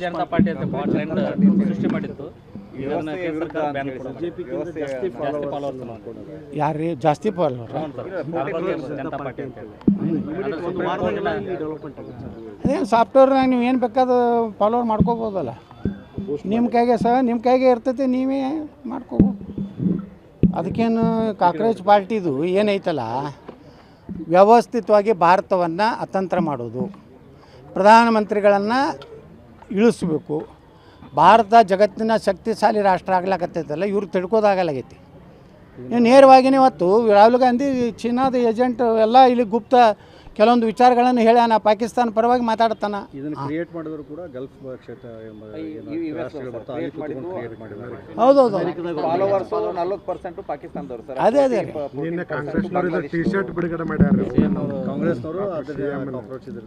Janata party ಅಂತ ಭಾಳ trend ಸೃಷ್ಟಿ ಮಾಡಿತ್ತು. ಯಾರ್ರೀ ಜಾಸ್ತಿ ಫಾಲೋವರ್? ಜನತಾ ಪಾರ್ಟಿ ಅಂತ ಅದೇನು ಸಾಫ್ಟ್ವೇರ್ನಾಗ ನೀವು ಏನು ಬೇಕಾದ ಫಾಲೋವರ್ ಮಾಡ್ಕೋಬೋದಲ್ಲ. ನಿಮ್ಮ ಕೈಗೆ ನಿಮ್ಮ ಕೈಗೆ ಇರ್ತೈತಿ, ನೀವೇ ಮಾಡ್ಕೋಬೋದು. ಅದಕ್ಕೇನು ಕಾಕ್ರೋಚ್ ಪಾರ್ಟಿದು ಏನೈತಲ್ಲ, ವ್ಯವಸ್ಥಿತವಾಗಿ ಭಾರತವನ್ನು ಅತಂತ್ರ ಮಾಡೋದು, ಪ್ರಧಾನಮಂತ್ರಿಗಳನ್ನು ಇಳಿಸ್ಬೇಕು. ಭಾರತ ಜಗತ್ತಿನ ಶಕ್ತಿಶಾಲಿ ರಾಷ್ಟ್ರ ಆಗ್ಲಾಕತ್ತೈತಲ್ಲ, ಇವ್ರು ತಿಳ್ಕೋದಾಗಲಾಗೈತಿ. ನೇರವಾಗಿಯೇ ಇವತ್ತು ರಾಹುಲ್ ಗಾಂಧಿ ಚೀನಾದ ಏಜೆಂಟ್ ಎಲ್ಲ ಇಲ್ಲಿ ಗುಪ್ತ ಕೆಲವೊಂದು ವಿಚಾರಗಳನ್ನು ಹೇಳ್ಯಾನ, ಪಾಕಿಸ್ತಾನ ಪರವಾಗಿ ಮಾತಾಡ್ತಾನೆ. ಇದನ್ನು ಕ್ರಿಯೇಟ್ ಮಾಡಿದ್ರು ಕೂಡ ಗಲ್ಫ್ ಕ್ಷೇತ್ರ ಹೌದೌದು, ಅದೇ ಅದೇ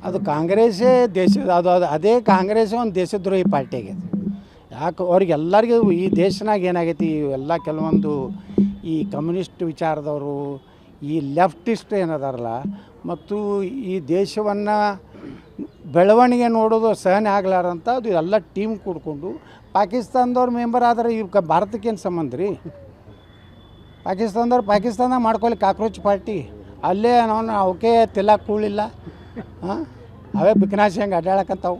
ಅದು ಕಾಂಗ್ರೆಸ್ಸೇ ದೇಶ, ಅದು ಅದೇ ಕಾಂಗ್ರೆಸ್ಸೇ ಒಂದು ದೇಶದ್ರೋಹಿ ಪಾರ್ಟಿ ಆಗೈತೆ. ಯಾಕೆ ಅವ್ರಿಗೆಲ್ಲರಿಗೂ ಈ ದೇಶನಾಗ ಏನಾಗೈತಿ, ಎಲ್ಲ ಕೆಲವೊಂದು ಈ ಕಮ್ಯುನಿಸ್ಟ್ ವಿಚಾರದವರು, ಈ ಲೆಫ್ಟಿಸ್ಟ್ ಏನದಾರಲ್ಲ, ಮತ್ತು ಈ ದೇಶವನ್ನು ಬೆಳವಣಿಗೆ ನೋಡೋದು ಸಹನೆ ಆಗ್ಲಾರಂತ ಅದು ಎಲ್ಲ ಟೀಮ್ ಕೂಡ್ಕೊಂಡು ಪಾಕಿಸ್ತಾನದವ್ರು ಮೆಂಬರ್ ಆದರೆ ಇವ್ ಭಾರತಕ್ಕೇನು ಸಂಬಂಧ ರೀ? ಪಾಕಿಸ್ತಾನದಾಗ ಮಾಡ್ಕೊಳ್ಳಿ ಕಾಕ್ರೋಚ್ ಪಾರ್ಟಿ, ಅಲ್ಲೇ ನಾವು ಅವಕ್ಕೆ ತಿಲ್ಲಕ್ಕೆ ಕೂಳಿಲ್ಲ, ಅವೇ ಬಿಕನಾಶಿ ಹಂಗೆ ಅಡ್ಡಾಡಕತ್ತಾವು.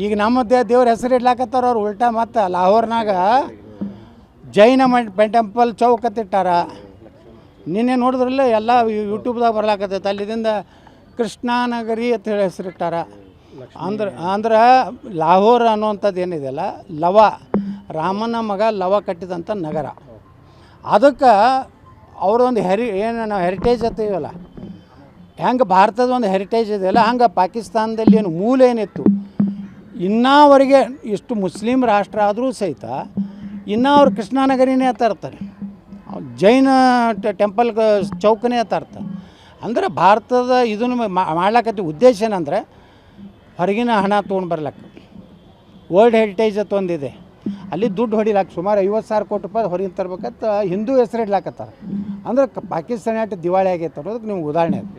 ಈಗ ನಮ್ಮ ದೇವ್ರ ಹೆಸರು ಇಡ್ಲಾಕತ್ತಾರ ಅವ್ರು ಉಲ್ಟಾ. ಮತ್ತು ಲಾಹೋರ್ನಾಗ ಜೈನ ಟೆಂಪಲ್ ಚೌಕತ್ತಿಟ್ಟಾರ. ನಿನ್ನೆ ನೋಡಿದ್ರಲ್ಲ ಎಲ್ಲ ಯೂಟ್ಯೂಬ್ದಾಗ ಬರ್ಲಾಕತ್ತೈತೆ. ಅಲ್ಲಿದಿಂದ ಕೃಷ್ಣಾನಗರಿ ಅಂತ ಹೇಳಿ ಹೆಸರಿಟ್ಟಾರ. ಅಂದ್ರೆ ಲಾಹೋರ್ ಅನ್ನುವಂಥದ್ದು ಏನಿದೆಯಲ್ಲ, ಲವ, ರಾಮನ ಮಗ ಲವ ಕಟ್ಟಿದಂಥ ನಗರ. ಅದಕ್ಕೆ ಅವ್ರದೊಂದು ಏನು ನಾವು ಹೆರಿಟೇಜ್ ಅಂತೀವಲ್ಲ, ಹೆಂಗೆ ಭಾರತದ ಒಂದು ಹೆರಿಟೇಜ್ ಇದೆಯಲ್ಲ, ಹಂಗೆ ಪಾಕಿಸ್ತಾನದಲ್ಲಿ ಏನು ಮೂಲ ಏನಿತ್ತು, ಇನ್ನವರೆಗೆ ಇಷ್ಟು ಮುಸ್ಲಿಂ ರಾಷ್ಟ್ರ ಆದರೂ ಸಹಿತ ಇನ್ನೂ ಅವ್ರು ಕೃಷ್ಣಾನಗರಿನೇ ಅಂತ ಇರ್ತಾರೆ, ಜೈನ ಟೆಂಪಲ್ ಚೌಕನೇ ಅಂತ ಇರ್ತಾರೆ. ಅಂದ್ರೆ ಭಾರತದ ಇದನ್ನು ಮಾಡ್ಲಕತ್ತಿ ಉದ್ದೇಶ ಏನಂದರೆ ಹೊರಗಿನ ಹಣ ತೊಗೊಂಡು ಬರ್ಲಕ್ಕ. ವರ್ಲ್ಡ್ ಹೆರಿಟೇಜ್ ಅಂತ ಒಂದಿದೆ, ಅಲ್ಲಿ ದುಡ್ಡು ಹೊಡಿಲಾಕ ಸುಮಾರು 50,000 ಕೋಟಿ ರೂಪಾಯಿ ಹೊರಗಿನ ತರ್ಬೇಕಂತ ಹಿಂದೂ ಹೆಸರು ಇಡ್ಲಾಕತ್ತಾರೆ. ಅಂದ್ರೆ ಪಾಕಿಸ್ತಾನ ದಿವಾಳಿ ಆಗೈತೆ ಅನ್ನೋದಕ್ಕೆ ನಿಮ್ಗೆ ಉದಾಹರಣೆ ಅದು.